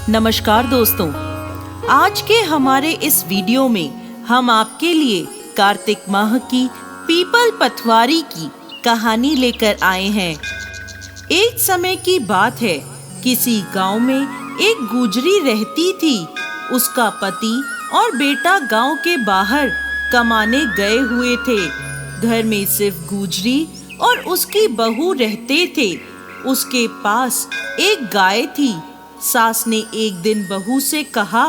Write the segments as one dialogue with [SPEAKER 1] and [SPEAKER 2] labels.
[SPEAKER 1] नमस्कार दोस्तों, आज के हमारे इस वीडियो में हम आपके लिए कार्तिक माह की पीपल पथवारी की कहानी लेकर आए हैं। एक समय की बात है, किसी गांव में एक गुजरी रहती थी। उसका पति और बेटा गांव के बाहर कमाने गए हुए थे। घर में सिर्फ गुजरी और उसकी बहू रहते थे। उसके पास एक गाय थी। सास ने एक दिन बहू से कहा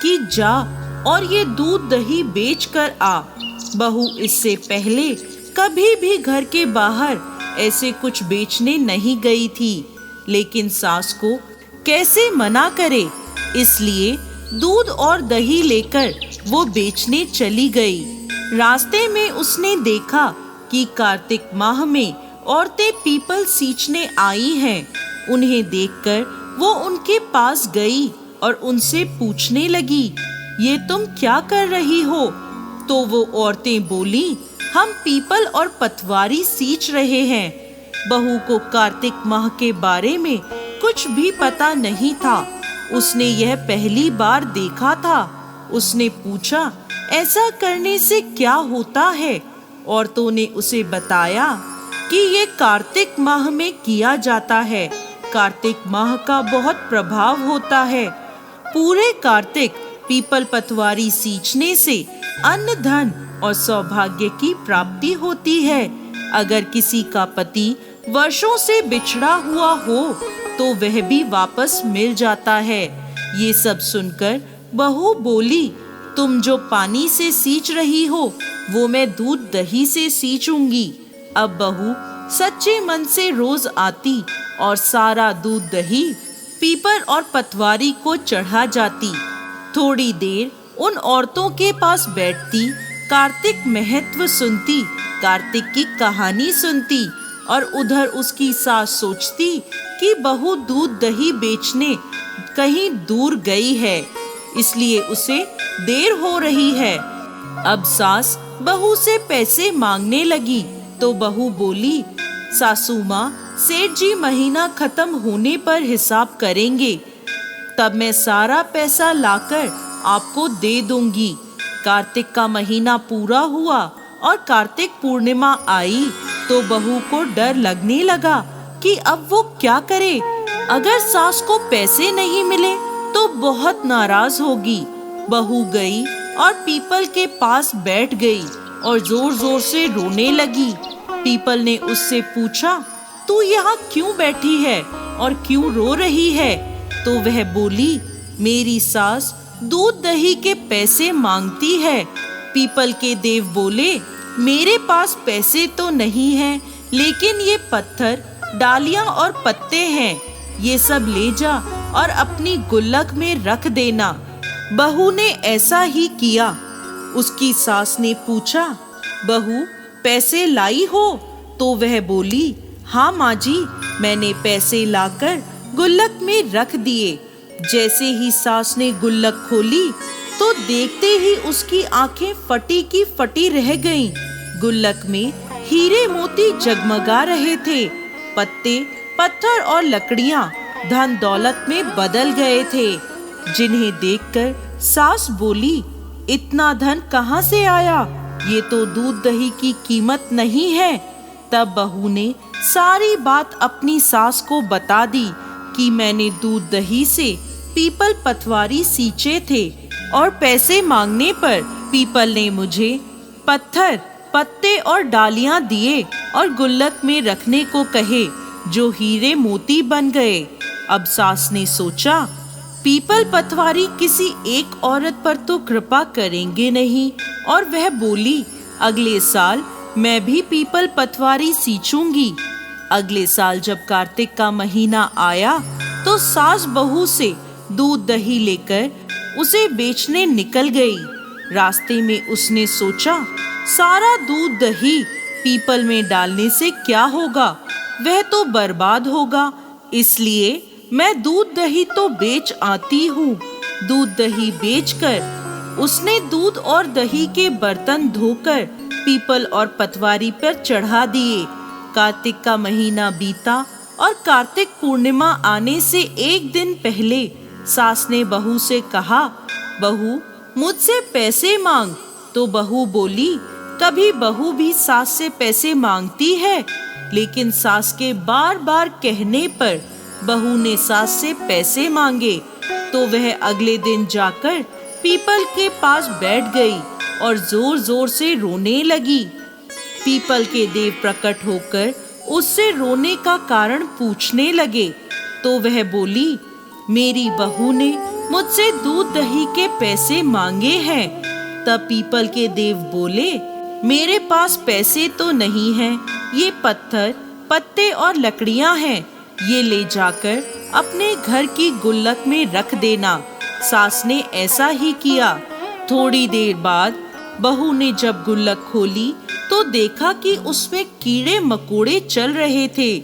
[SPEAKER 1] कि जा और ये दूध दही बेच कर आ। बहू इससे पहले कभी भी घर के बाहर ऐसे कुछ बेचने नहीं गई थी, लेकिन सास को कैसे मना करे, इसलिए दूध और दही लेकर वो बेचने चली गई। रास्ते में उसने देखा कि कार्तिक माह में औरतें पीपल सींचने आई हैं। उन्हें देखकर वो उनके पास गई और उनसे पूछने लगी, ये तुम क्या कर रही हो? तो वो औरतें बोली, हम पीपल और पथवारी सींच रहे हैं। बहू को कार्तिक माह के बारे में कुछ भी पता नहीं था। उसने यह पहली बार देखा था। उसने पूछा, ऐसा करने से क्या होता है? औरतों ने उसे बताया कि ये कार्तिक माह में किया जाता है। कार्तिक माह का बहुत प्रभाव होता है। पूरे कार्तिक पीपल पथवारी सींचने से अन्न धन और सौभाग्य की प्राप्ति होती है। अगर किसी का पति वर्षों से बिछड़ा हुआ हो तो वह भी वापस मिल जाता है। ये सब सुनकर बहू बोली, तुम जो पानी से सींच रही हो वो मैं दूध दही से सींचूंगी। अब बहू सच्चे मन से रोज आती और सारा दूध दही पीपल और पथवारी को चढ़ा जाती। थोड़ी देर उन औरतों के पास बैठती, कार्तिक महत्व सुनती, कार्तिक की कहानी सुनती और उधर उसकी सास सोचती कि बहू दूध दही बेचने कहीं दूर गई है, इसलिए उसे देर हो रही है। अब सास बहू से पैसे मांगने लगी तो बहू बोली, सासू माँ, सेठ जी महीना खत्म होने पर हिसाब करेंगे, तब मैं सारा पैसा लाकर आपको दे दूंगी। कार्तिक का महीना पूरा हुआ और कार्तिक पूर्णिमा आई तो बहू को डर लगने लगा कि अब वो क्या करे। अगर सास को पैसे नहीं मिले तो बहुत नाराज होगी। बहू गई और पीपल के पास बैठ गई और जोर जोर से रोने लगी। पीपल ने उससे पूछा, तू यहाँ क्यों बैठी है और क्यों रो रही है? तो वह बोली, मेरी सास दूध दही के पैसे मांगती है। पीपल के देव बोले, मेरे पास पैसे तो नहीं हैं, लेकिन ये पत्थर, डालियां और पत्ते हैं, ये सब ले जा और अपनी गुल्लक में रख देना। बहू ने ऐसा ही किया। उसकी सास ने पूछा, बहू पैसे लाई हो? तो वह बोली, हाँ माँ जी, मैंने पैसे लाकर गुल्लक में रख दिए। जैसे ही सास ने गुल्लक खोली तो देखते ही उसकी आंखें फटी की फटी रह गईं। गुल्लक में हीरे मोती जगमगा रहे थे। पत्ते, पत्थर और लकड़ियां धन दौलत में बदल गए थे, जिन्हें देखकर सास बोली, इतना धन कहाँ से आया? ये तो दूध दही की कीमत नहीं है। तब बहू ने सारी बात अपनी सास को बता दी कि मैंने दूध दही से पीपल पथवारी सींचे थे और पैसे मांगने पर पीपल ने मुझे पत्थर, पत्ते और डालियां दिए और गुल्लक में रखने को कहे, जो हीरे मोती बन गए। अब सास ने सोचा, पीपल पथवारी किसी एक औरत पर तो कृपा करेंगे नहीं, और वह बोली, अगले साल मैं भी पीपल पथवारी सींचूंगी। अगले साल जब कार्तिक का महीना आया तो सास बहू से दूध दही लेकर उसे बेचने निकल गई। रास्ते में उसने सोचा, सारा दूध दही पीपल में डालने से क्या होगा? वह तो बर्बाद होगा, इसलिए मैं दूध दही तो बेच आती हूँ। दूध दही बेचकर उसने दूध और दही के बर्तन धोकर पीपल और पथवारी पर चढ़ा दिए। कार्तिक का महीना बीता और कार्तिक पूर्णिमा आने से एक दिन पहले सास ने बहू से कहा, बहू मुझसे पैसे मांग। तो बहू बोली, कभी बहू भी सास से पैसे मांगती है? लेकिन सास के बार बार कहने पर बहू ने सास से पैसे मांगे। तो वह अगले दिन जाकर पीपल के पास बैठ गई और जोर जोर से रोने लगी। पीपल के देव प्रकट होकर उससे रोने का कारण पूछने लगे। तो वह बोली, मेरी बहू ने मुझसे दूध दही के पैसे मांगे हैं। तब पीपल के देव बोले, मेरे पास पैसे तो नहीं हैं, ये पत्थर, पत्ते और लकड़ियां हैं, ये ले जाकर अपने घर की गुल्लक में रख देना। सास ने ऐसा ही किया। थोड़ी देर बाद बहू ने जब गुल्लक खोली तो देखा कि उसमें कीड़े मकोड़े चल रहे थे।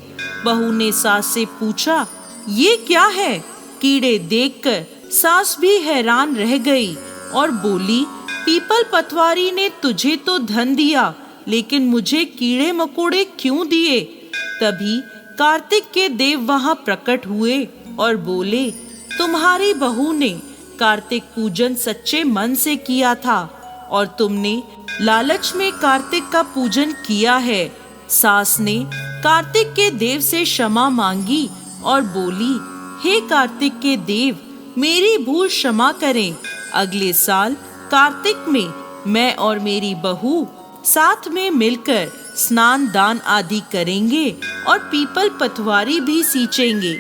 [SPEAKER 1] बहू ने सास से पूछा, ये क्या है? कीड़े देखकर सास भी हैरान रह गई और बोली, पीपल पतवारी ने तुझे तो धन दिया, लेकिन मुझे कीड़े मकोड़े क्यों दिए? तभी कार्तिक के देव वहां प्रकट हुए और बोले, तुम्हारी बहू ने कार्तिक पूजन सच्चे मन से किया था और तुमने लालच में कार्तिक का पूजन किया है। सास ने कार्तिक के देव से क्षमा मांगी और बोली, हे कार्तिक के देव, मेरी भूल क्षमा करें। अगले साल कार्तिक में मैं और मेरी बहू साथ में मिलकर स्नान दान आदि करेंगे और पीपल पतवारी भी सींचेंगे।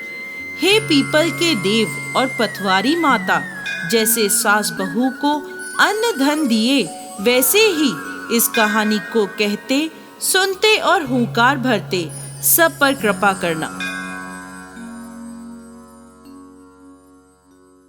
[SPEAKER 1] हे पीपल के देव और पतवारी माता, जैसे सास बहू को अन्न धन दिए, वैसे ही इस कहानी को कहते, सुनते और हुंकार भरते सब पर कृपा करना।